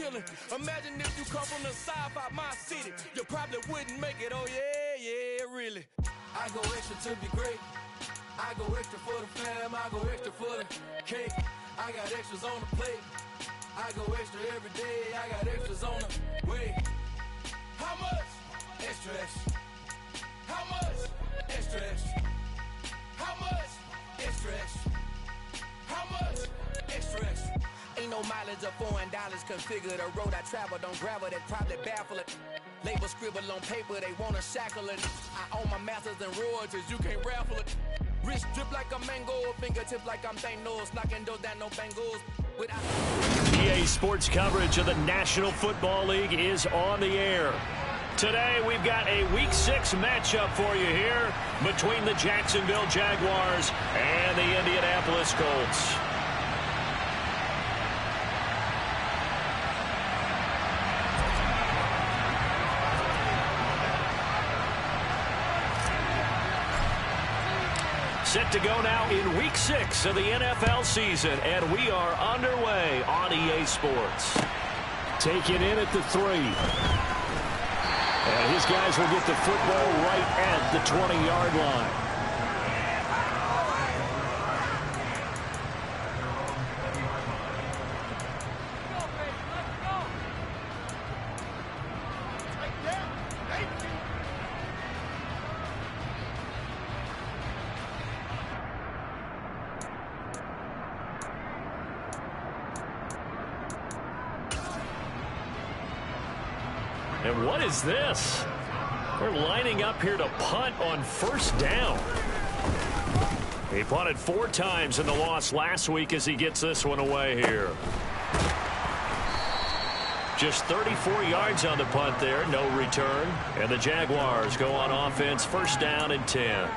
ceiling. Imagine if you come from the south out my city, you probably wouldn't make it. Oh yeah, really. I go extra to be great. I go extra for the fam. I go extra for the cake. I got extras on the plate. I go extra every day. I got extras on the way. How much? Extra, extra. How much? Extra, extra. How much? Extra, extra. How much? Extra, extra. Ain't no mileage of $4 configure the road I travel. Don't gravel, that probably baffle it. Label scribble on paper, they wanna shackle it. I own my masters and royalties, you can't raffle it. Wrist drip like a mango, fingertips like I'm Thanos, knocking those down, no bangles. EA Sports coverage of the National Football League is on the air. Today, we've got a Week 6 matchup for you here between the Jacksonville Jaguars and the Indianapolis Colts. Set to go now in Week 6 of the NFL season, and we are underway on EA Sports. Taken in at the 3. And his guys will get the football right at the 20-yard line. And what is this? We're lining up here to punt on first down. He punted 4 times in the loss last week as he gets this one away here. Just 34 yards on the punt there, no return. And the Jaguars go on offense, first down and 10.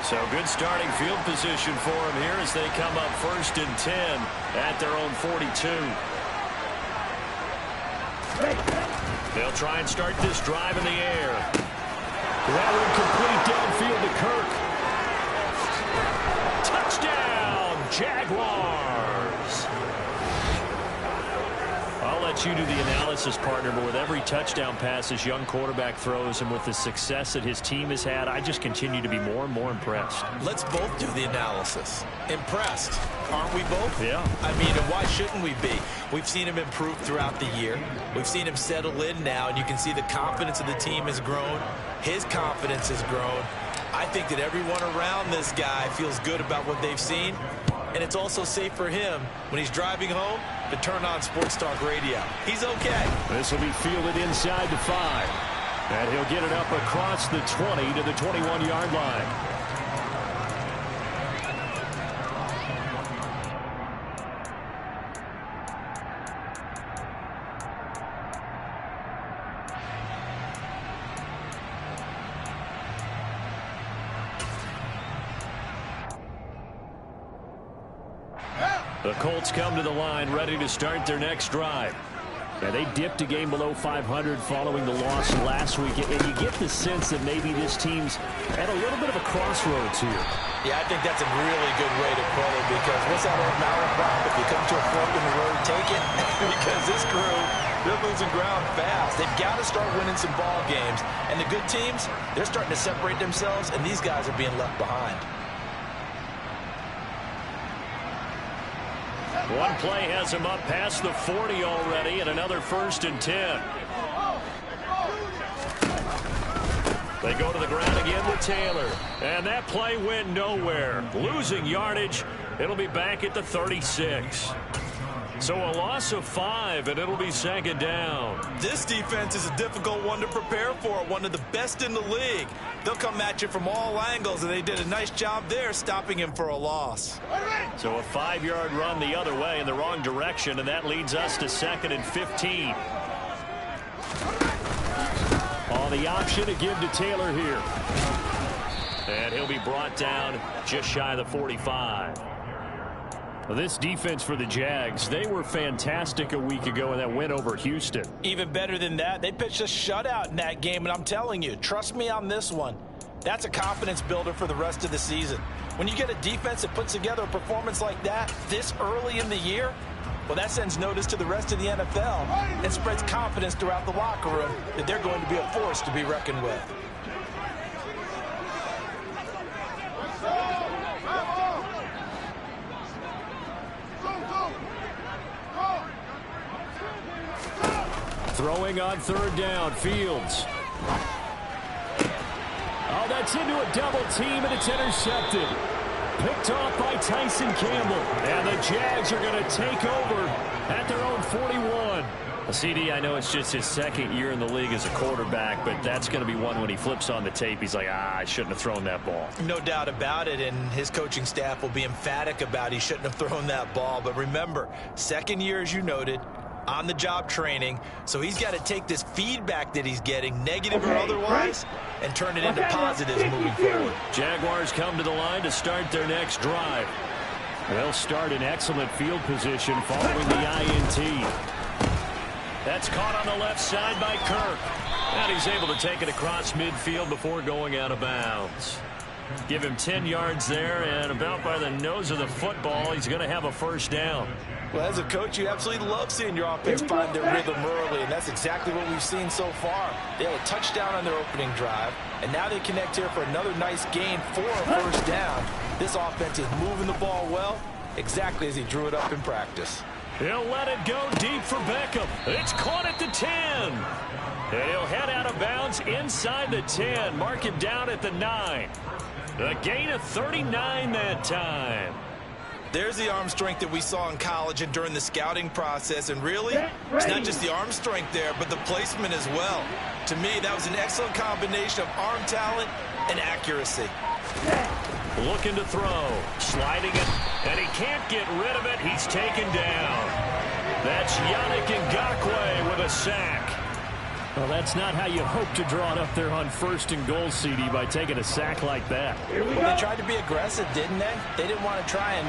So good starting field position for him here as they come up first and 10 at their own 42. They'll try and start this drive in the air. That one complete downfield to Kirk. Touchdown, Jaguars! I'll let you do the analysis, partner, but with every touchdown pass this young quarterback throws and with the success that his team has had, I just continue to be more and more impressed. Let's both do the analysis. Impressed, aren't we both? Yeah. I mean, and why shouldn't we be? We've seen him improve throughout the year. We've seen him settle in now, and you can see the confidence of the team has grown. His confidence has grown. I think that everyone around this guy feels good about what they've seen, and it's also safe for him when he's driving home to turn on Sports Talk Radio. He's okay. This will be fielded inside the 5. And he'll get it up across the 20 to the 21-yard line. The Colts come to the line ready to start their next drive. And they dipped a game below 500 following the loss last week. And you get the sense that maybe this team's at a little bit of a crossroads here. Yeah, I think that's a really good way to put it, because what's that old malaprop? If you come to a fork in the road, take it. Because this crew, they're losing ground fast. They've got to start winning some ball games. And the good teams, they're starting to separate themselves, and these guys are being left behind. One play has him up past the 40 already, and another first and 10. They go to the ground again with Taylor. And that play went nowhere. Losing yardage. It'll be back at the 36. So a loss of 5, and it'll be second down. This defense is a difficult one to prepare for, one of the best in the league. They'll come at you from all angles, and they did a nice job there stopping him for a loss. So a 5-yard run the other way in the wrong direction, and that leads us to second and 15. On the option to give to Taylor here. And he'll be brought down just shy of the 45. Well, this defense for the Jags, they were fantastic a week ago in that win over Houston. Even better than that, they pitched a shutout in that game, and I'm telling you, trust me on this one, that's a confidence builder for the rest of the season. When you get a defense that puts together a performance like that this early in the year, well, that sends notice to the rest of the NFL and spreads confidence throughout the locker room that they're going to be a force to be reckoned with. Throwing on third down, Fields. Oh, that's into a double team, and it's intercepted. Picked off by Tyson Campbell. And the Jags are going to take over at their own 41. Well, CD, I know it's just his second year in the league as a quarterback, but that's going to be one when he flips on the tape. He's like, I shouldn't have thrown that ball. No doubt about it, and his coaching staff will be emphatic about he shouldn't have thrown that ball. But remember, second year, as you noted, on-the-job training, so he's got to take this feedback that he's getting, negative or otherwise, and turn it into positives moving forward. Jaguars come to the line to start their next drive. They'll start in excellent field position following the INT. That's caught on the left side by Kirk. And he's able to take it across midfield before going out of bounds. Give him 10 yards there, and about by the nose of the football, he's going to have a first down. Well, as a coach, you absolutely love seeing your offense find their rhythm early, and that's exactly what we've seen so far. They had a touchdown on their opening drive, and now they connect here for another nice gain for a first down. This offense is moving the ball well, exactly as he drew it up in practice. He'll let it go deep for Beckham. It's caught at the 10. And he'll head out of bounds inside the 10. Mark him down at the 9. A gain of 39 that time. There's the arm strength that we saw in college and during the scouting process. And really, it's not just the arm strength there, but the placement as well. To me, that was an excellent combination of arm talent and accuracy. Looking to throw. Sliding it. And he can't get rid of it. He's taken down. That's Yannick Ngakoue with a sack. Well, that's not how you hope to draw it up there on first and goal, CD, by taking a sack like that. Well, they tried to be aggressive, didn't they? They didn't want to try and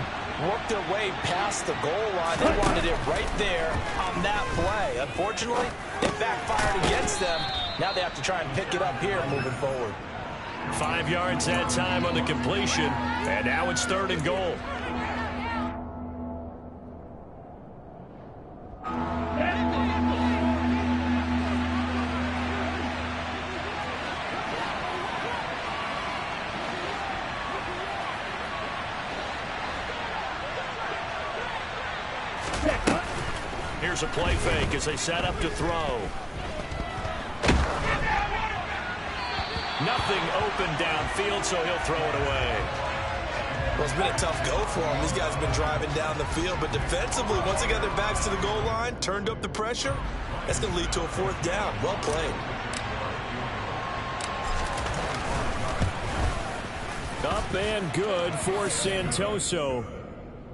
work their way past the goal line. They wanted it right there on that play. Unfortunately, it backfired against them. Now they have to try and pick it up here moving forward. 5 yards that time on the completion, and now it's third and goal. Here's a play fake as they set up to throw. Nothing open downfield, so he'll throw it away. Well, it's been a tough go for him. These guys have been driving down the field, but defensively, once they got their backs to the goal line, turned up the pressure, that's going to lead to a fourth down. Well played. Up and good for Santoso.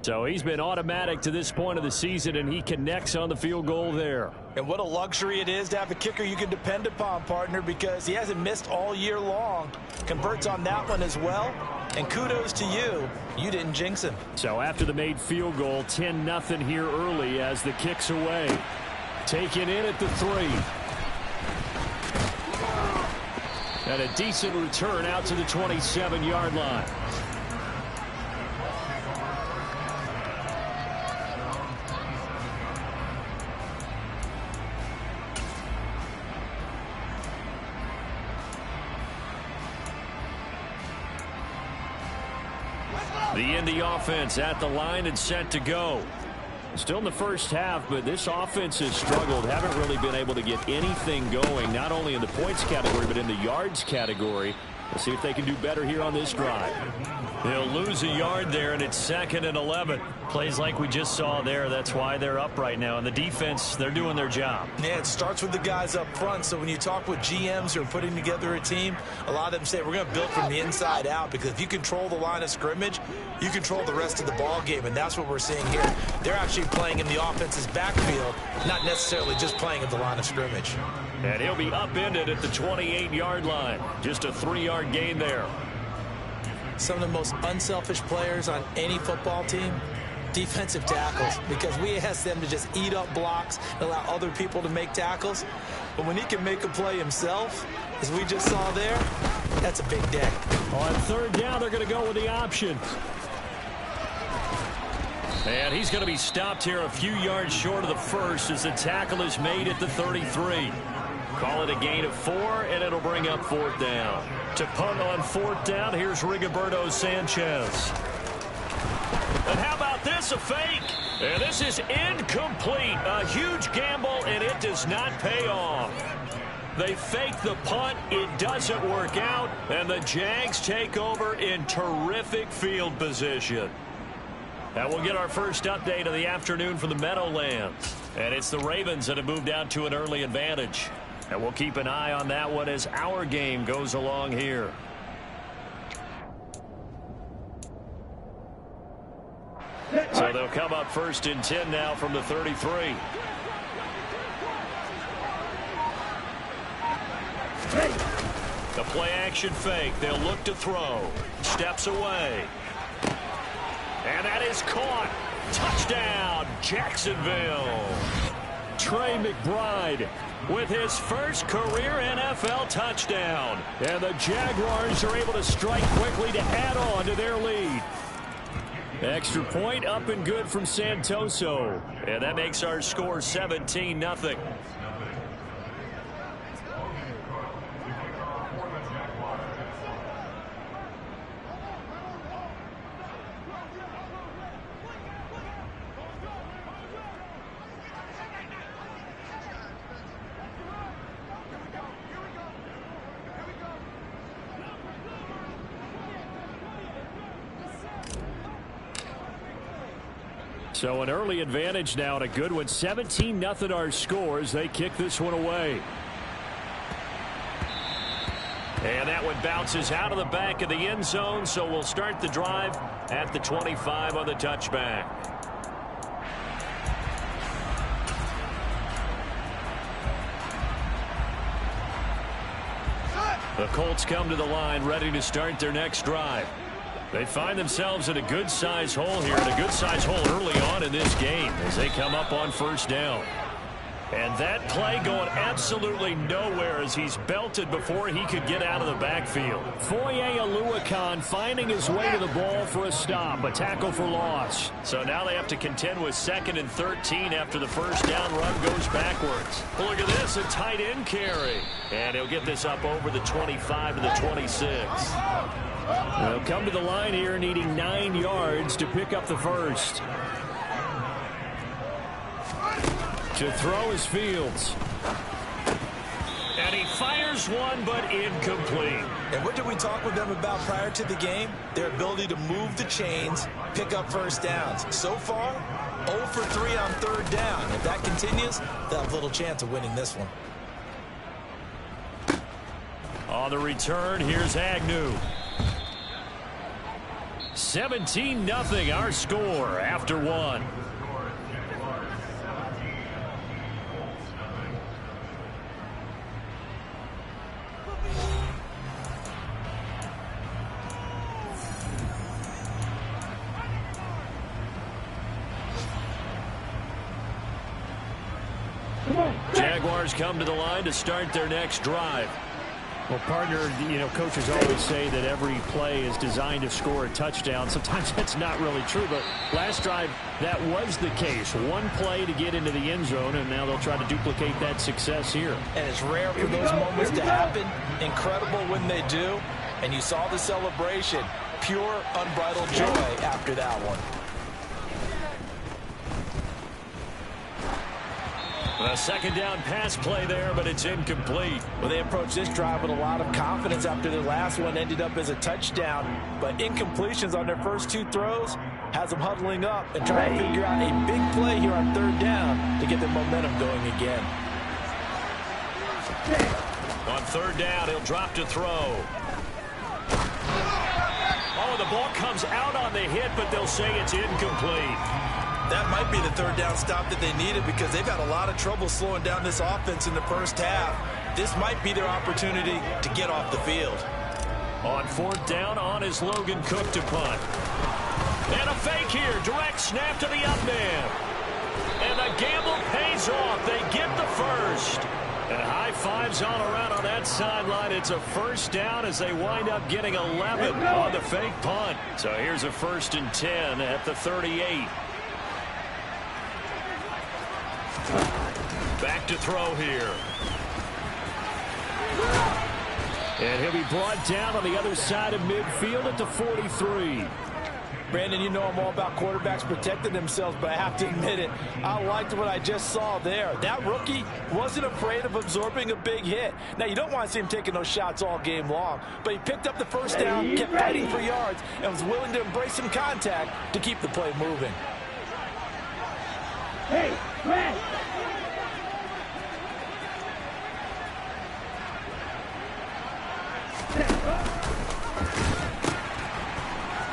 So he's been automatic to this point of the season, and he connects on the field goal there. And what a luxury it is to have a kicker you can depend upon, partner, because he hasn't missed all year long. Converts on that one as well. And kudos to you. You didn't jinx him. So after the made field goal, 10-0 here early as the kick's away. Taken in at the 3. And a decent return out to the 27-yard line. The Indy offense at the line and set to go. Still in the first half, but this offense has struggled. Haven't really been able to get anything going, not only in the points category, but in the yards category. Let's see if they can do better here on this drive. They'll lose a yard there, and it's 2nd and 11. Plays like we just saw there. That's why they're up right now. And the defense, they're doing their job. Yeah, it starts with the guys up front. So when you talk with GMs who are putting together a team, a lot of them say we're going to build from the inside out, because if you control the line of scrimmage, you control the rest of the ball game, and that's what we're seeing here. They're actually playing in the offense's backfield, not necessarily just playing at the line of scrimmage. And he'll be upended at the 28-yard line. Just a 3-yard gain there. Some of the most unselfish players on any football team defensive tackles, because we ask them to just eat up blocks and allow other people to make tackles. But when he can make a play himself, as we just saw there, that's a big day. On third down, they're going to go with the option. And he's going to be stopped here a few yards short of the first as the tackle is made at the 33. Call it a gain of 4, and it'll bring up fourth down. To punt on fourth down, here's Rigoberto Sanchez. And how about this, a fake? And this is incomplete. A huge gamble, and it does not pay off. They fake the punt. It doesn't work out, and the Jags take over in terrific field position. And we'll get our first update of the afternoon from the Meadowlands. And it's the Ravens that have moved out to an early advantage. And we'll keep an eye on that one as our game goes along here. So they'll come up first and 10 now from the 33. The play action fake. They'll look to throw. Steps away. And that is caught. Touchdown, Jacksonville. Trey McBride with his first career NFL touchdown. And the Jaguars are able to strike quickly to add on to their lead. Extra point up and good from Santoso. And that makes our score 17-0. So an early advantage now and a good one. 17-0 our scores. They kick this one away. And that one bounces out of the back of the end zone. So we'll start the drive at the 25 on the touchback. The Colts come to the line ready to start their next drive. They find themselves in a good-sized hole here, and a good-sized hole early on in this game as they come up on first down. And that play going absolutely nowhere as he's belted before he could get out of the backfield. Foye Oluwakan finding his way to the ball for a stop, a tackle for loss. So now they have to contend with 2nd and 13 after the first down run goes backwards. Well, look at this, a tight end carry. And he'll get this up over the 25 to the 26. They'll come to the line here needing 9 yards to pick up the first. To throw is Fields. And he fires one, but incomplete. And what did we talk with them about prior to the game? Their ability to move the chains, pick up first downs. So far, 0 for 3 on third down. If that continues, they'll have little chance of winning this one. On the return, here's Agnew. 17-0 our score after one. Jaguars come to the line to start their next drive. Well, partner, coaches always say that every play is designed to score a touchdown. Sometimes that's not really true, but last drive, that was the case. One play to get into the end zone, and now they'll try to duplicate that success here. And it's rare for those moments to happen. Incredible when they do. And you saw the celebration. Pure, unbridled joy after that one. A second down pass play there, but it's incomplete. Well, they approached this drive with a lot of confidence after their last one ended up as a touchdown. But incompletions on their first 2 throws has them huddling up and trying to figure out a big play here on third down to get their momentum going again. On third down, he'll drop to throw. Oh, the ball comes out on the hit, but they'll say it's incomplete. That might be the third down stop that they needed because they've had a lot of trouble slowing down this offense in the first half. This might be their opportunity to get off the field. On fourth down, on is Logan Cook to punt. And a fake here. Direct snap to the up man. And the gamble pays off. They get the first. And high fives all around on that sideline. It's a first down as they wind up getting 11 on the fake punt. So here's a 1st and 10 at the 38. Back to throw here. And he'll be brought down on the other side of midfield at the 43. Brandon, you know I'm all about quarterbacks protecting themselves, but I have to admit it, I liked what I just saw there. That rookie wasn't afraid of absorbing a big hit. Now, you don't want to see him taking those shots all game long, but he picked up the first down, kept fighting for yards, and was willing to embrace some contact to keep the play moving. Hey, man!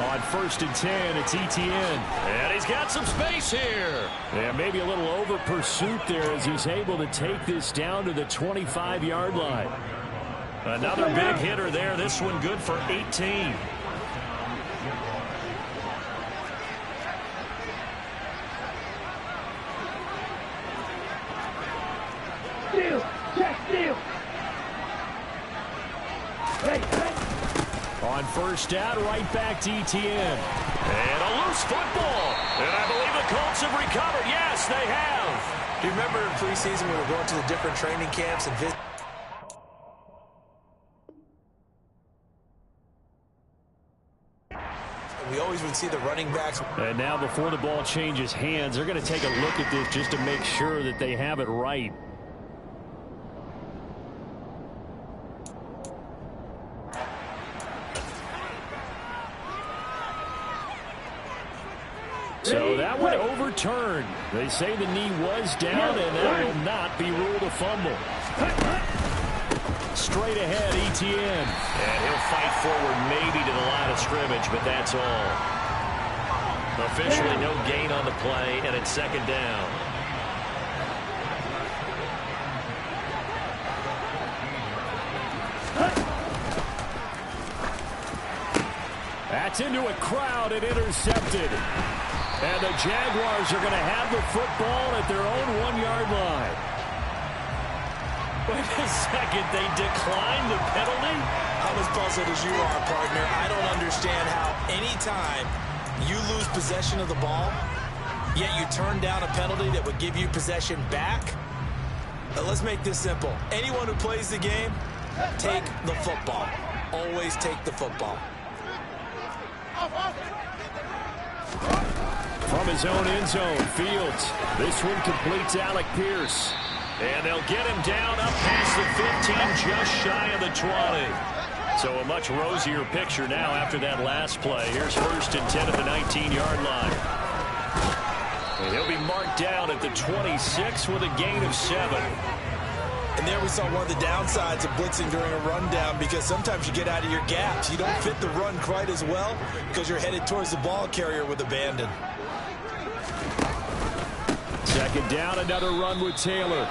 On 1st and 10, it's Etienne. And he's got some space here. Yeah, maybe a little over pursuit there as he's able to take this down to the 25-yard line. Another big hitter there. This one good for 18. Steal! Check steal! Hey, hey! On 1st down, right back to Etienne. And a loose football. And I believe the Colts have recovered. Yes, they have. Do you remember in preseason we were going to the different training camps and visit? We always would see the running backs. And now before the ball changes hands, they're going to take a look at this just to make sure that they have it right. So that one overturned. They say the knee was down, and that will not be ruled a fumble. Straight ahead, Etienne. And he'll fight forward maybe to the line of scrimmage, but that's all. Officially no gain on the play, and it's 2nd down. That's into a crowd and intercepted. And the Jaguars are going to have the football at their own 1-yard line. Wait a second, they declined the penalty? I'm as puzzled as you are, partner. I don't understand how anytime you lose possession of the ball, yet you turn down a penalty that would give you possession back. Let's make this simple. Anyone who plays the game, take the football. Always take the football. From his own end zone, Fields. This one completes Alec Pierce. And they'll get him down up past the 15, just shy of the 20. So a much rosier picture now after that last play. Here's 1st and 10 at the 19-yard line. And he'll be marked down at the 26 with a gain of 7. And there we saw one of the downsides of blitzing during a rundown, because sometimes you get out of your gaps. You don't fit the run quite as well because you're headed towards the ball carrier with abandon. 2nd down, another run with Taylor.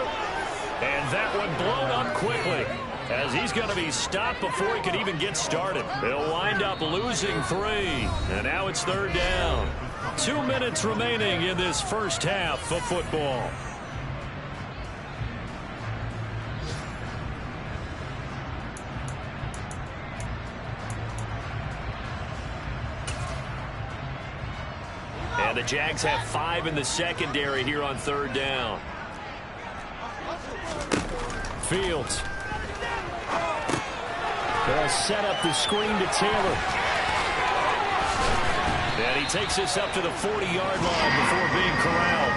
And that one blown up quickly as he's going to be stopped before he could even get started. They'll wind up losing 3. And now it's 3rd down. 2 minutes remaining in this first half of football. And the Jags have 5 in the secondary here on 3rd down. Fields. They'll set up the screen to Taylor. And he takes this up to the 40-yard line before being corralled.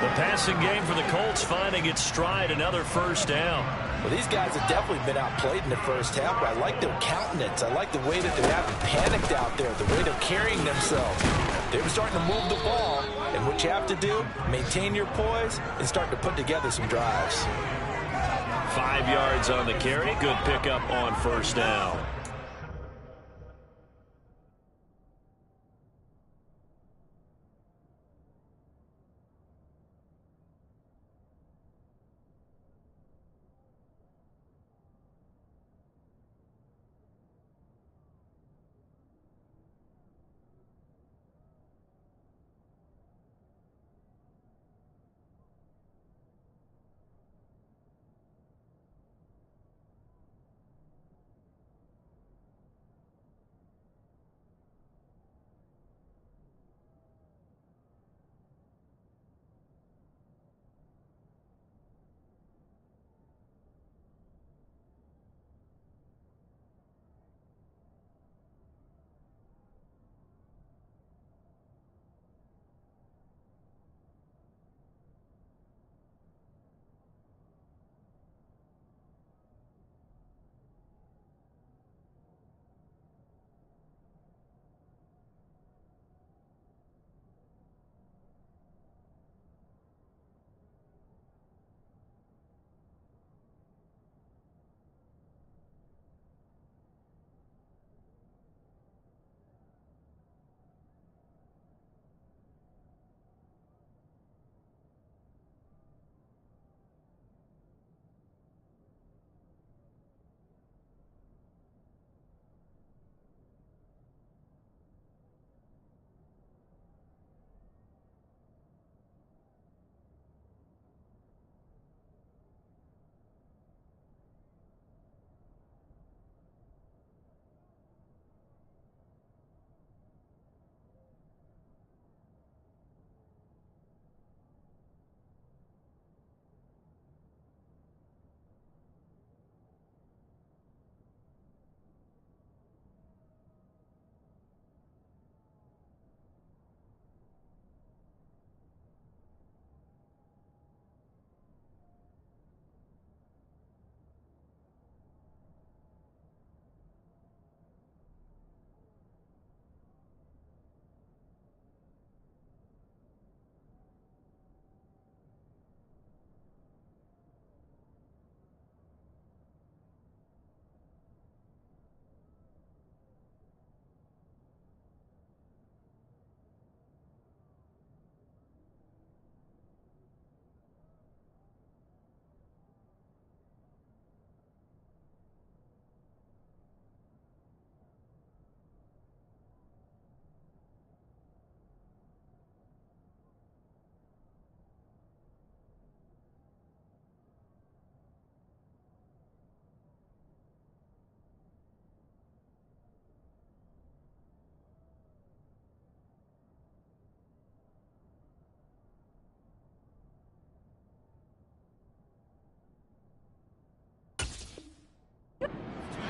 The passing game for the Colts finding its stride, another 1st down. Well, these guys have definitely been outplayed in the first half, but I like their countenance. I like the way that they haven't panicked out there, the way they're carrying themselves. They were starting to move the ball, and what you have to do, maintain your poise and start to put together some drives. 5 yards on the carry. Good pickup on 1st down.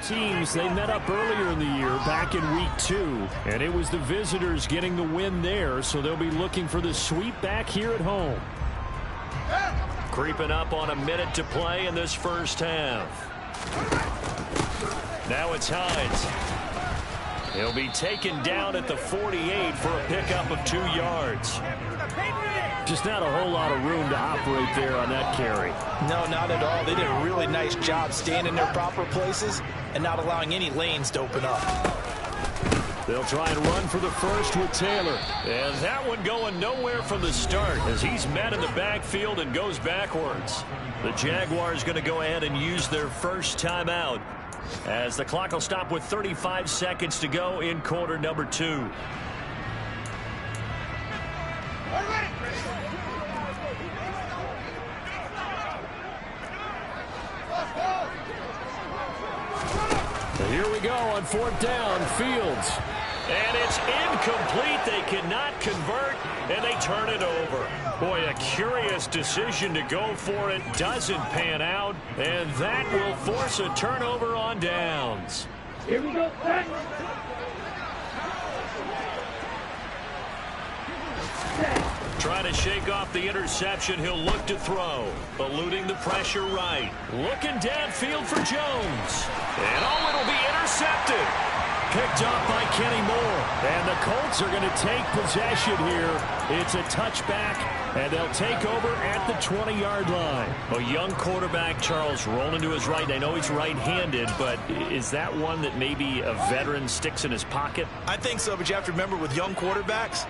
teams, they met up earlier in the year, back in week 2, and it was the visitors getting the win there, so they'll be looking for the sweep back here at home. Creeping up on a minute to play in this first half. Now it's Hines. He'll be taken down at the 48 for a pickup of 2 yards. Just not a whole lot of room to operate there on that carry. No, not at all. They did a really nice job staying in their proper places and not allowing any lanes to open up. They'll try and run for the first with Taylor. And that one going nowhere from the start as he's met in the backfield and goes backwards. The Jaguars going to go ahead and use their first timeout as the clock will stop with 35 seconds to go in quarter number 2. Here we go on 4th down. Fields. And it's incomplete. They cannot convert, and they turn it over. Boy, a curious decision to go for it. Doesn't pan out, and that will force a turnover on downs. Here we go. Back. Trying to shake off the interception. He'll look to throw. Eluding the pressure right. Looking downfield for Jones. And it'll be intercepted. Picked off by Kenny Moore. And the Colts are going to take possession here. It's a touchback, and they'll take over at the 20-yard line. A young quarterback, Charles, rolling to his right. I know he's right-handed, but is that one that maybe a veteran sticks in his pocket? I think so, but you have to remember with young quarterbacks,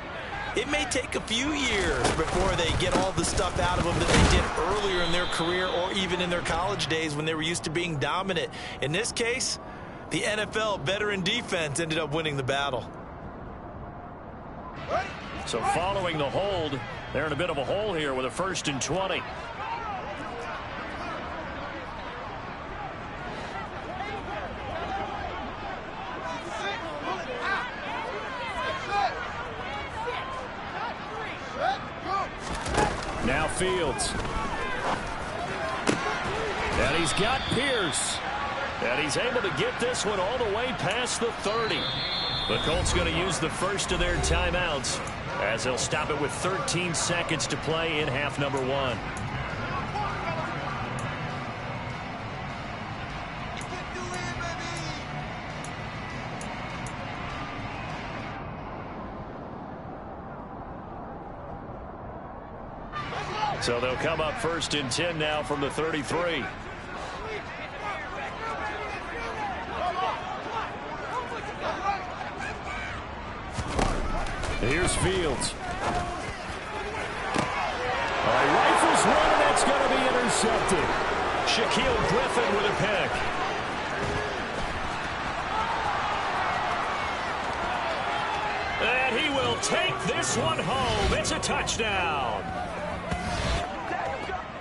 it may take a few years before they get all the stuff out of them that they did earlier in their career or even in their college days when they were used to being dominant. In this case, the NFL veteran defense ended up winning the battle. So following the hold, they're in a bit of a hole here with a 1st and 20. Now Fields. And he's got Pierce. And he's able to get this one all the way past the 30. The Colts going to use the first of their timeouts as they'll stop it with 13 seconds to play in half number 1. So they'll come up 1st and 10 now from the 33. Here's Fields. Rifles one, and that's going to be intercepted. Shaquille Griffin with a pick. And he will take this one home. It's a touchdown.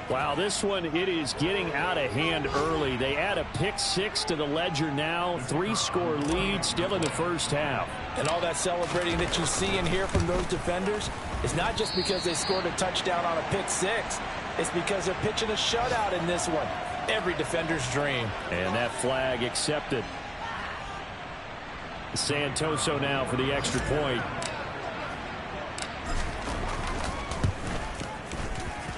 Wow, this one, it is getting out of hand early. They add a pick 6 to the ledger now. 3-score lead still in the first half. And all that celebrating that you see and hear from those defenders is not just because they scored a touchdown on a pick 6. It's because they're pitching a shutout in this one. Every defender's dream. And that flag accepted. Santoso now for the extra point.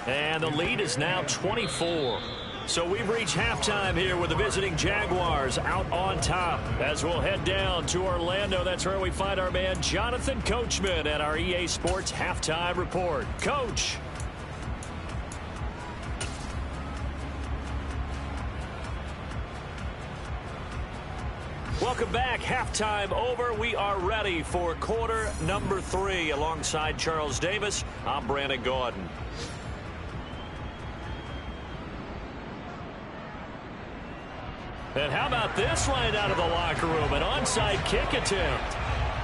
And the lead is now 24. So we've reached halftime here with the visiting Jaguars out on top. As we'll head down to Orlando, that's where we find our man Jonathan Coachman at our EA Sports Halftime Report. Coach. Welcome back. Halftime over. We are ready for quarter number 3. Alongside Charles Davis, I'm Brandon Gordon. And how about this right out of the locker room? An onside kick attempt.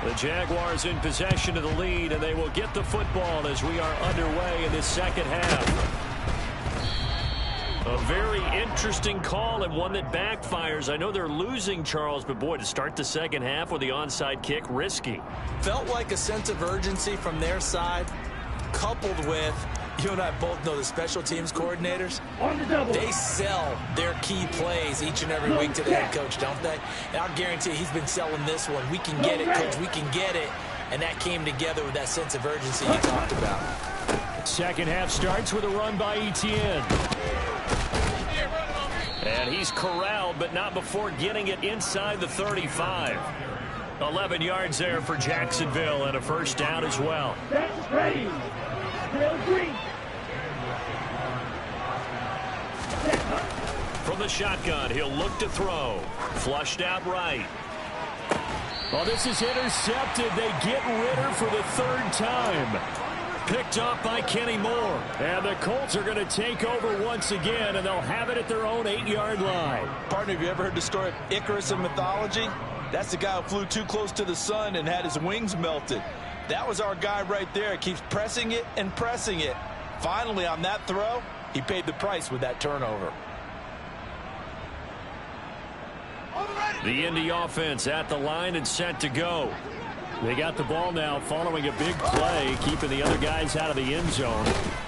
The Jaguars in possession of the lead, and they will get the football as we are underway in this second half. A very interesting call and one that backfires. I know they're losing, Charles, but boy, to start the second half with the onside kick, risky. Felt like a sense of urgency from their side, coupled with You and I both know the special teams coordinators, On the double. they sell their key plays each and every week to the head coach, don't they? And I'll guarantee he's been selling this one. We can get it, coach. We can get it. And that came together with that sense of urgency you talked about. Second half starts with a run by Etienne. And he's corralled, but not before getting it inside the 35. 11 yards there for Jacksonville and a first down as well. That's ready. Bill Green. From the shotgun, he'll look to throw. Flushed out right. Oh, this is intercepted. They get Ritter for the third time. Picked off by Kenny Moore. And the Colts are going to take over once again, and they'll have it at their own 8-yard line. Partner, have you ever heard the story of Icarus in mythology? That's the guy who flew too close to the sun and had his wings melted. That was our guy right there. Keeps pressing it and pressing it. Finally, on that throw, he paid the price with that turnover. The Indy offense at the line and set to go. They got the ball now following a big play, keeping the other guys out of the end zone.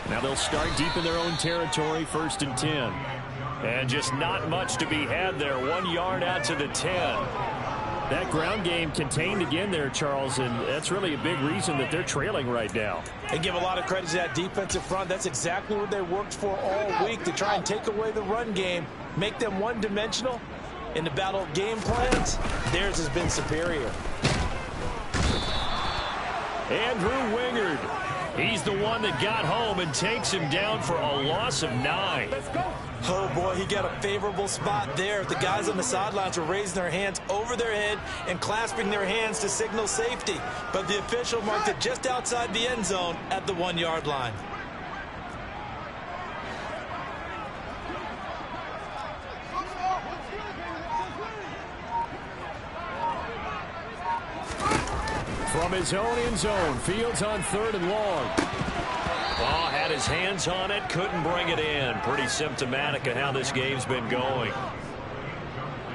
Now they'll start deep in their own territory, 1st and 10. And just not much to be had there. 1 yard out to the 10. That ground game contained again there, Charles, and that's really a big reason that they're trailing right now. They give a lot of credit to that defensive front. That's exactly what they worked for all week, to try and take away the run game, make them one-dimensional. In the battle of game plans, theirs has been superior. Andrew Wingard. He's the one that got home and takes him down for a loss of 9. Oh, boy, he got a favorable spot there. The guys on the sidelines were raising their hands over their head and clasping their hands to signal safety. But the official marked it just outside the end zone at the 1-yard line. From his own end zone, Fields on 3rd and long. Oh, had his hands on it, couldn't bring it in. Pretty symptomatic of how this game's been going.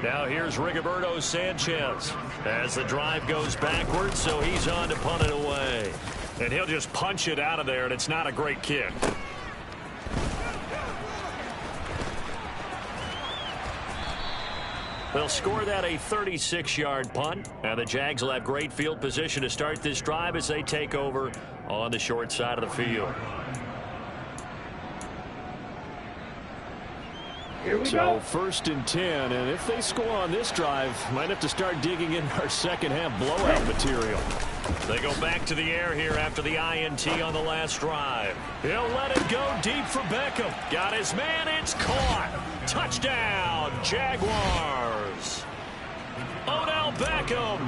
Now here's Rigoberto Sanchez as the drive goes backwards, so he's on to punt it away. And he'll just punch it out of there, and it's not a great kick. They'll score that a 36-yard punt. And the Jags will have great field position to start this drive as they take over on the short side of the field. Here we So go. 1st and 10, and if they score on this drive, might have to start digging in our second half blowout material. They go back to the air here after the INT on the last drive. He'll let it go deep for Beckham. Got his man, it's caught. Touchdown, Jaguars. Odell Beckham,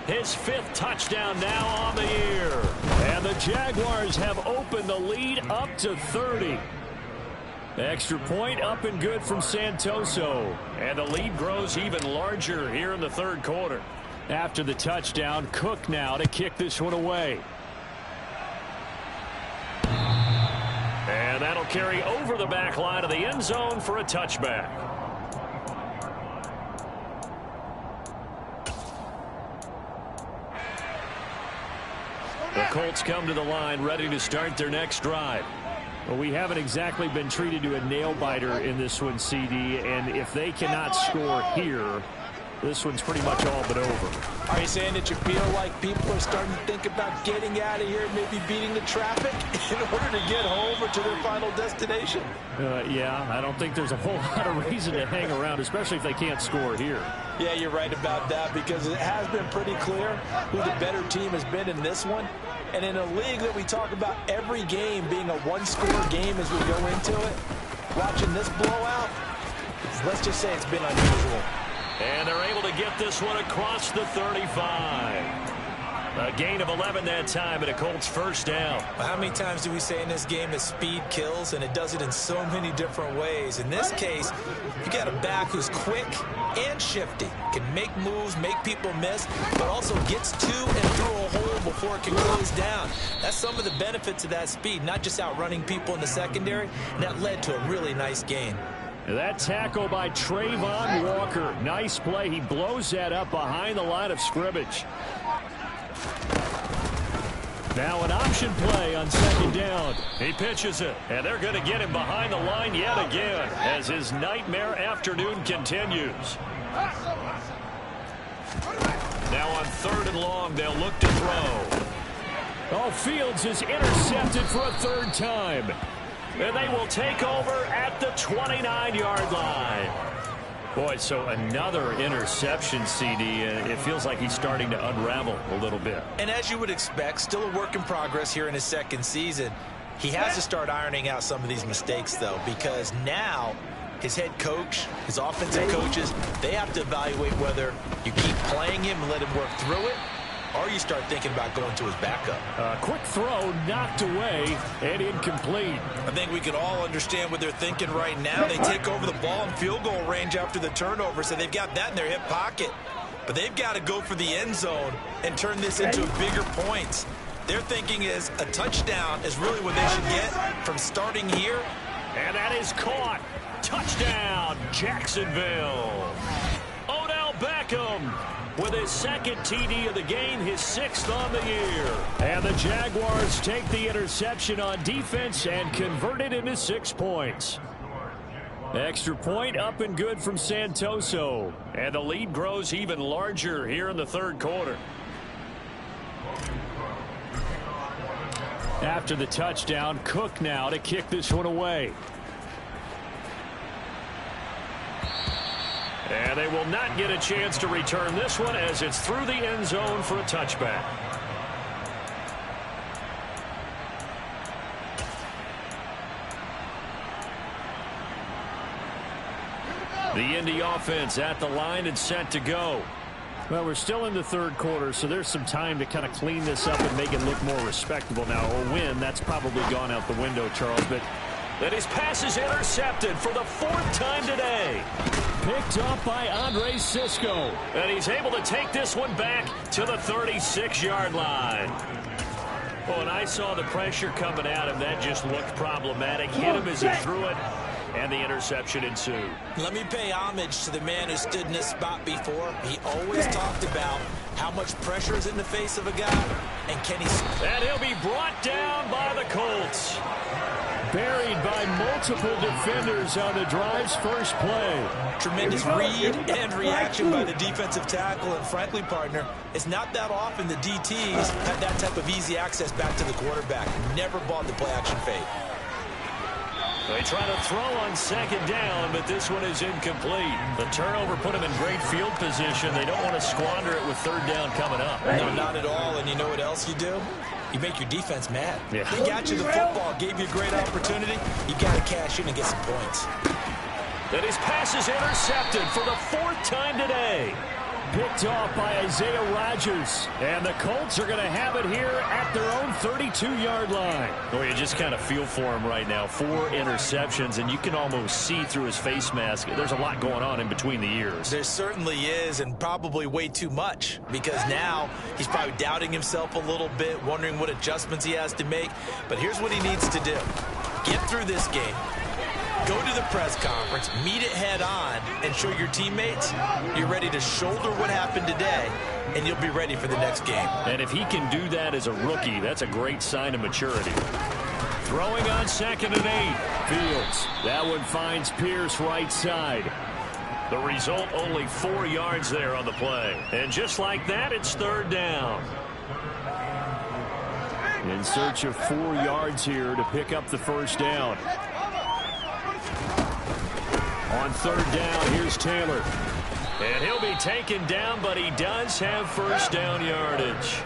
his 5th touchdown now on the year. And the Jaguars have opened the lead up to 30. Extra point up and good from Santoso. And the lead grows even larger here in the 3rd quarter. After the touchdown, Cook now to kick this one away. And that'll carry over the back line of the end zone for a touchback. The Colts come to the line ready to start their next drive. Well, we haven't exactly been treated to a nail-biter in this one, CD, and if they cannot score here, this one's pretty much all but over. Are you saying that you feel like people are starting to think about getting out of here, maybe beating the traffic in order to get home or to their final destination? Yeah, I don't think there's a whole lot of reason to hang around, especially if they can't score here. Yeah, you're right about that, because it has been pretty clear who the better team has been in this one. And in a league that we talk about every game being a one-score game as we go into it, watching this blowout, let's just say it's been unusual. And they're able to get this one across the 35. A gain of 11 that time, and a Colts first down. How many times do we say in this game that speed kills, and it does it in so many different ways? In this case, you got a back who's quick and shifty, can make moves, make people miss, but also gets to and through a hole before it can close down. That's some of the benefits of that speed, not just outrunning people in the secondary, and that led to a really nice gain. That tackle by Trayvon Walker. Nice play. He blows that up behind the line of scrimmage. Now an option play on second down. He pitches it, and they're going to get him behind the line yet again as his nightmare afternoon continues. Now on 3rd and long, they'll look to throw. Oh, Fields is intercepted for a 3rd time. And they will take over at the 29-yard line. Boy, so another interception, CD. It feels like he's starting to unravel a little bit. And as you would expect, still a work in progress here in his 2nd season. He has to start ironing out some of these mistakes, though, because now his head coach, his offensive coaches, they have to evaluate whether you keep playing him and let him work through it, or you start thinking about going to his backup. Quick throw knocked away and incomplete. I think we can all understand what they're thinking right now. They take over the ball in field goal range after the turnover, so they've got that in their hip pocket. But they've got to go for the end zone and turn this into bigger points. Their thinking is a touchdown is really what they should get from starting here. And that is caught. Touchdown, Jacksonville. Odell Beckham with his 2nd TD of the game, his 6th on the year. And the Jaguars take the interception on defense and convert it into 6 points. Extra point up and good from Santoso. And the lead grows even larger here in the 3rd quarter. After the touchdown, Cook now to kick this one away. And they will not get a chance to return this one as it's through the end zone for a touchback. The Indy offense at the line and set to go. Well, we're still in the 3rd quarter, so there's some time to kind of clean this up and make it look more respectable. Now, a win, that's probably gone out the window, Charles, but that his pass is intercepted for the 4th time today. Picked up by Andre Sisco. And he's able to take this one back to the 36-yard line. Oh, and I saw the pressure coming at him. That just looked problematic. Hit him as he threw it, and the interception ensued. Let me pay homage to the man who stood in this spot before. He always talked about how much pressure is in the face of a guy, and can he... And he'll be brought down by the Colts. Buried by multiple defenders on the drive's first play. Tremendous read and reaction by the defensive tackle. And frankly, partner, it's not that often the DTs have that type of easy access back to the quarterback. Never bought the play-action fade. They try to throw on 2nd down, but this one is incomplete. The turnover put them in great field position. They don't want to squander it with 3rd down coming up. No, not at all. And you know what else you do? You make your defense mad. Yeah. They got you the football, gave you a great opportunity. You got to cash in and get some points. And his pass is intercepted for the 4th time today. Picked off by Isaiah Rodgers. And the Colts are going to have it here at their own 32-yard line. Boy, you just kind of feel for him right now. 4 interceptions, and you can almost see through his face mask. There's a lot going on in between the ears. There certainly is, and probably way too much, because now he's probably doubting himself a little bit, wondering what adjustments he has to make. But here's what he needs to do. Get through this game. Go to the press conference, meet it head on, and show your teammates you're ready to shoulder what happened today, and you'll be ready for the next game. And if he can do that as a rookie, that's a great sign of maturity. Throwing on 2nd and 8. Fields. That one finds Pierce right side. The result, only 4 yards there on the play. And just like that, it's 3rd down. In search of 4 yards here to pick up the 1st down. On 3rd down, here's Taylor. And he'll be taken down, but he does have 1st down yardage.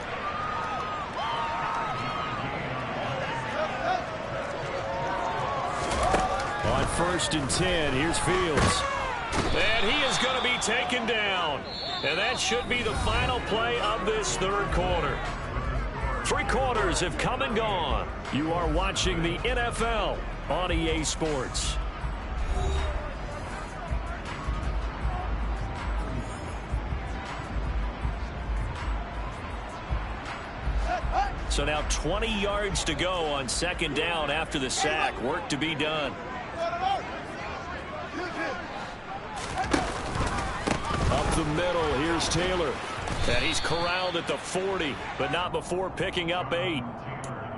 On 1st and 10, here's Fields. And he is going to be taken down. And that should be the final play of this 3rd quarter. 3 quarters have come and gone. You are watching the NFL on EA Sports. So now 20 yards to go on 2nd down after the sack. Work to be done. Up the middle, here's Taylor. And he's corralled at the 40, but not before picking up 8.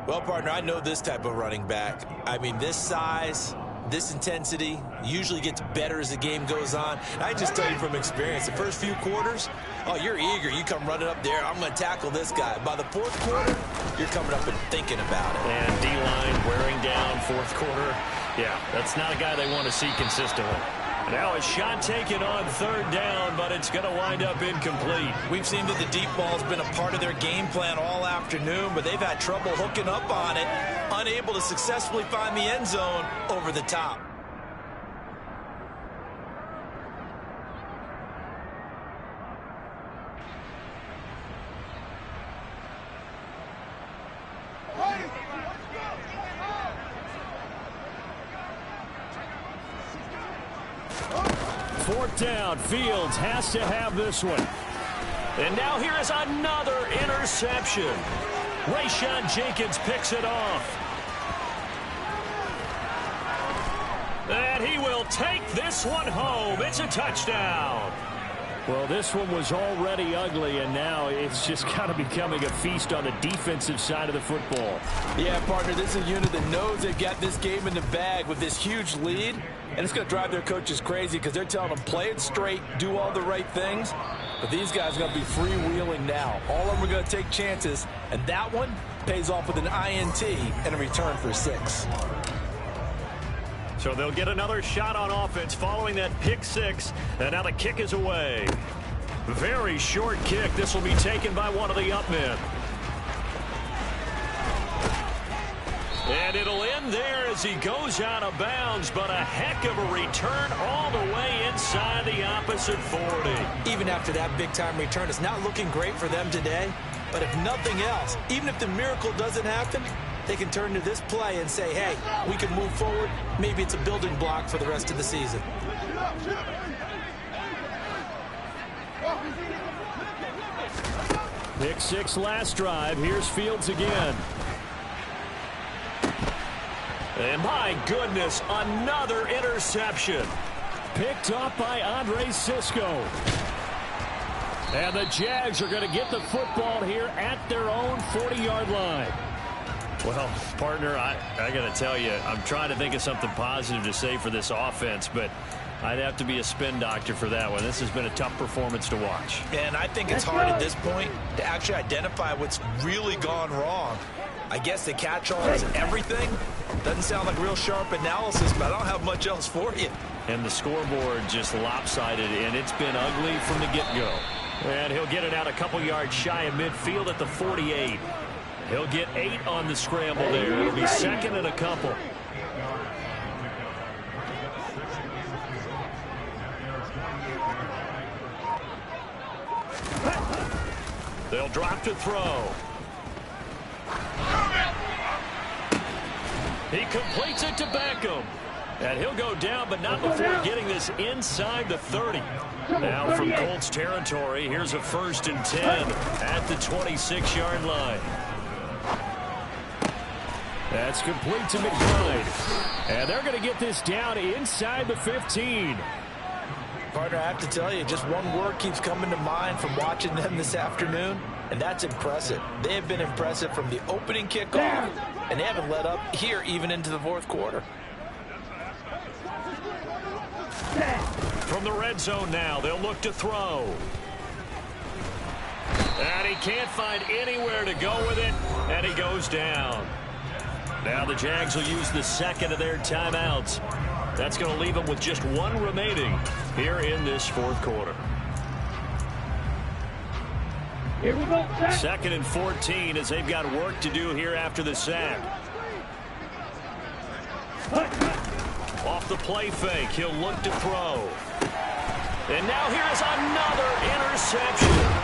Well, partner, I know this type of running back. I mean, this size, this intensity usually gets better as the game goes on. I just tell you from experience, the first few quarters, oh, you're eager. You come running up there, I'm going to tackle this guy. By the fourth quarter, you're coming up and thinking about it. And D-line wearing down fourth quarter. Yeah, that's not a guy they want to see consistently. Now a shot taken on third down, but it's going to wind up incomplete. We've seen that the deep ball's been a part of their game plan all afternoon, but they've had trouble hooking up on it, unable to successfully find the end zone over the top. Fourth down, Fields has to have this one. And now here is another interception. Rayshon Jenkins picks it off. And he will take this one home. It's a touchdown. Well, this one was already ugly, and now it's just kind of becoming a feast on the defensive side of the football. Yeah, partner, this is a unit that knows they've got this game in the bag with this huge lead, and it's going to drive their coaches crazy because they're telling them play it straight, do all the right things, but these guys are going to be freewheeling now. All of them are going to take chances, and that one pays off with an INT and a return for 6. So they'll get another shot on offense following that pick 6, and now the kick is away. Very short kick. This will be taken by one of the up men. And it'll end there as he goes out of bounds, but a heck of a return all the way inside the opposite 40. Even after that big-time return, it's not looking great for them today. But if nothing else, even if the miracle doesn't happen, they can turn to this play and say, hey, we can move forward. Maybe it's a building block for the rest of the season. Pick 6 last drive. Here's Fields again. And my goodness, another interception. Picked off by Andre Cisco. And the Jags are going to get the football here at their own 40-yard line. Well, partner, I got to tell you, I'm trying to think of something positive to say for this offense, but I'd have to be a spin doctor for that one. This has been a tough performance to watch. And I think it's hard at this point to actually identify what's really gone wrong. I guess the catch-all is everything. Doesn't sound like real sharp analysis, but I don't have much else for you. And the scoreboard just lopsided, and it's been ugly from the get-go. And he'll get it out a couple yards shy of midfield at the 48. He'll get 8 on the scramble there. It'll be second and a couple. They'll drop to throw. He completes it to Beckham. And he'll go down, but not before getting this inside the 30. Now from Colts territory, here's a 1st and 10 at the 26-yard line. That's complete to McBride. And they're going to get this down inside the 15. Partner, I have to tell you, just one word keeps coming to mind from watching them this afternoon, and that's impressive. They have been impressive from the opening kickoff, and they haven't let up here even into the fourth quarter. From the red zone now, they'll look to throw. And he can't find anywhere to go with it, and he goes down. Now the Jags will use the second of their timeouts. That's going to leave them with just 1 remaining here in this fourth quarter. Here we go. 2nd and 14 as they've got work to do here after the sack. Off the play fake, he'll look to throw. And now here's another interception.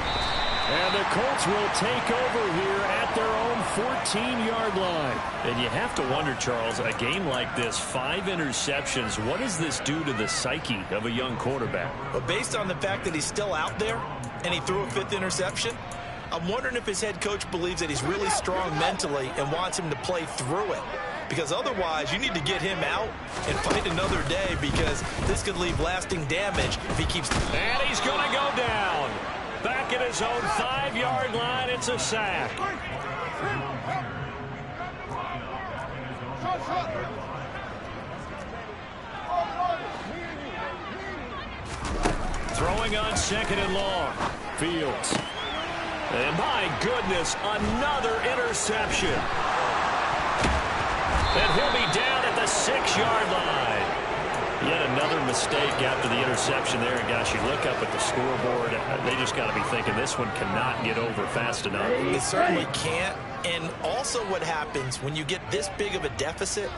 And the Colts will take over here at their own 14-yard line. And you have to wonder, Charles, a game like this, 5 interceptions, what does this do to the psyche of a young quarterback? But based on the fact that he's still out there and he threw a 5th interception, I'm wondering if his head coach believes that he's really strong mentally and wants him to play through it. Because otherwise, you need to get him out and fight another day, because this could leave lasting damage if he keeps... And he's going to go down. Back at his his own 5-yard line. It's a sack. Throwing on 2nd and long. Fields. And my goodness, another interception. And he'll be down at the 6-yard line. Yet another mistake after the interception there. And gosh, you look up at the scoreboard, they just got to be thinking this one cannot get over fast enough. It certainly can't. And also what happens when you get this big of a deficit,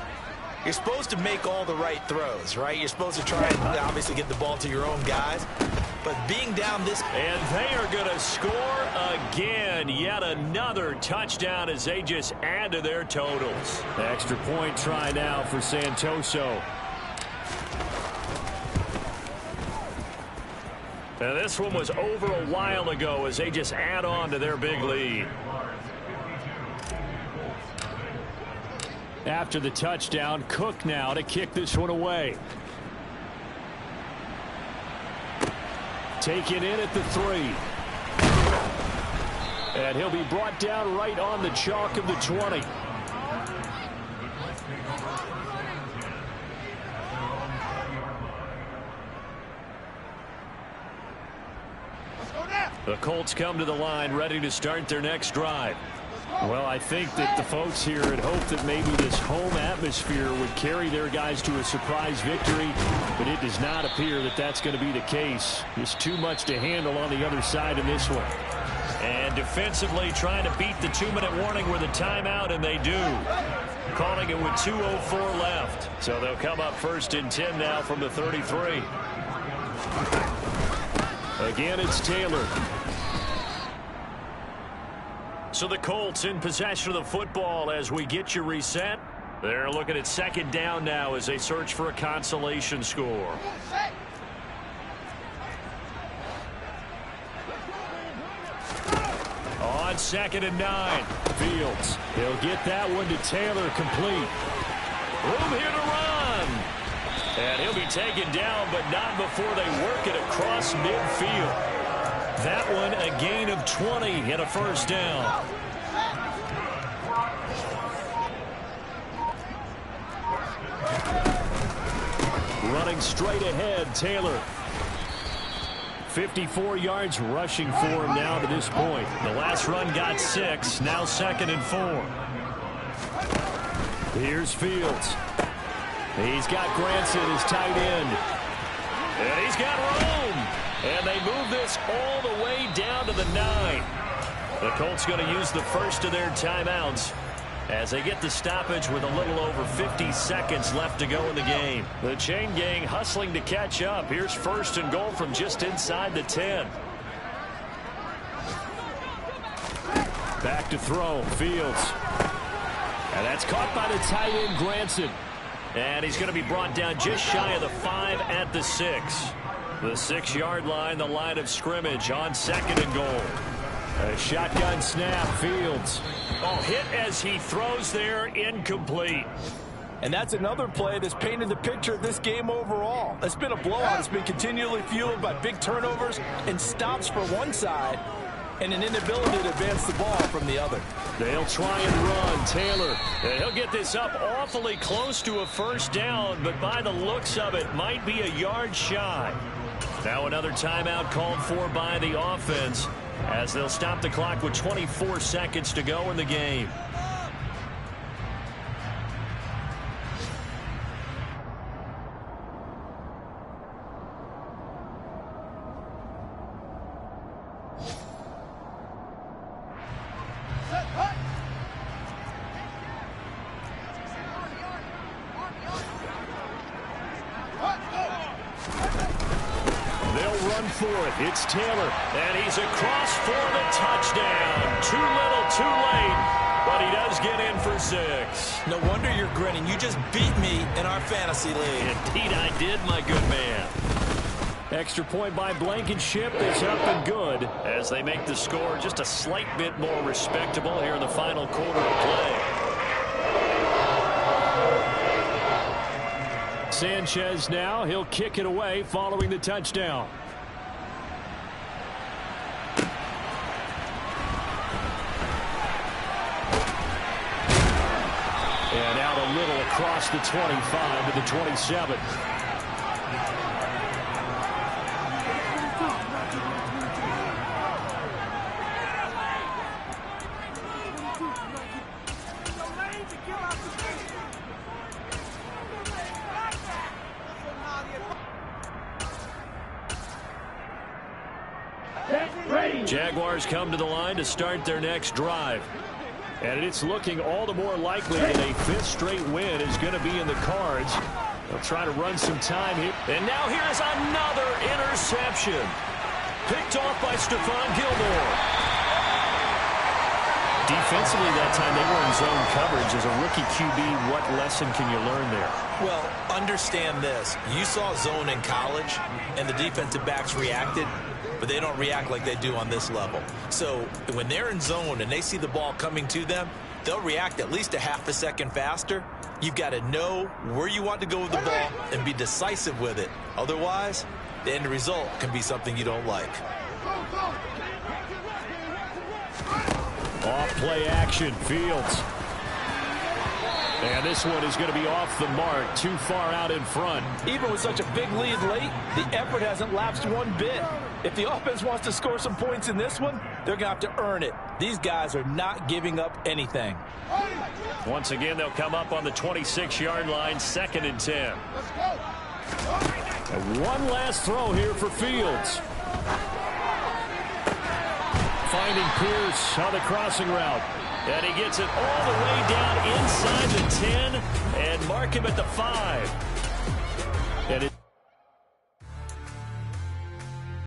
you're supposed to make all the right throws, right? You're supposed to try and obviously get the ball to your own guys. But being down this... And they are going to score again. Yet another touchdown as they just add to their totals. Extra point try now for Santoso. And this one was over a while ago as they just add on to their big lead. After the touchdown, Cook now to kick this one away. Taken in at the 3. And he'll be brought down right on the chalk of the 20. The Colts come to the line ready to start their next drive. Well, I think that the folks here had hoped that maybe this home atmosphere would carry their guys to a surprise victory, but it does not appear that that's going to be the case. There's too much to handle on the other side in this one. And defensively trying to beat the 2-minute warning with a timeout, and they do. Calling it with 2:04 left. So they'll come up 1st and 10 now from the 33. Again, it's Taylor. So the Colts in possession of the football as we get you reset. They're looking at 2nd down now as they search for a consolation score. On 2nd and 9. Fields. He'll get that one to Taylor complete. Room here to run. And he'll be taken down, but not before they work it across midfield. That one a gain of 20 and a 1st down. Running straight ahead, Taylor. 54 yards rushing for him now to this point. The last run got 6, now 2nd and 4. Here's Fields. He's got Granson as tight end. And he's got room. And they move this all the way down to the 9. The Colts going to use the first of their timeouts as they get the stoppage with a little over 50 seconds left to go in the game. The chain gang hustling to catch up. Here's 1st and goal from just inside the 10. Back to throw. Fields. And that's caught by the tight end, Granson. And he's going to be brought down just shy of the 5 at the 6. The 6-yard line, the line of scrimmage on 2nd and goal. A shotgun snap, Fields. Oh, hit as he throws there, incomplete. And that's another play that's painted the picture of this game overall. It's been a blowout. It's been continually fueled by big turnovers and stops for one side and an inability to advance the ball from the other. They'll try and run. Taylor. And he'll get this up awfully close to a 1st down, but by the looks of it, might be a yard shy. Now another timeout called for by the offense as they'll stop the clock with 24 seconds to go in the game. For it. It's Taylor. And he's across for the touchdown. Too little, too late. But he does get in for 6. No wonder you're grinning. You just beat me in our fantasy league. Indeed I did, my good man. Extra point by Blankenship. It's up and good. As they make the score just a slight bit more respectable here in the final quarter of play. Sanchez now. He'll kick it away following the touchdown. And out a little across the 25 to the 27. Jaguars come to the line to start their next drive. And it's looking all the more likely that a fifth straight win is going to be in the cards. They'll try to run some time here. And now here's another interception. Picked off by Stephon Gilmore. Defensively that time they were in zone coverage. As a rookie QB, what lesson can you learn there? Well, understand this. You saw zone in college, and the defensive backs reacted, but they don't react like they do on this level. So when they're in zone and they see the ball coming to them, they'll react at least a half a second faster. You've got to know where you want to go with the ball and be decisive with it. Otherwise, the end result can be something you don't like. Off play action, Fields. And this one is going to be off the mark, too far out in front. Even with such a big lead late, the effort hasn't lapsed one bit. If the offense wants to score some points in this one, they're going to have to earn it. These guys are not giving up anything. Once again, they'll come up on the 26-yard line, 2nd and 10. And one last throw here for Fields. Finding Pierce on the crossing route. And he gets it all the way down inside the 10 and mark him at the 5.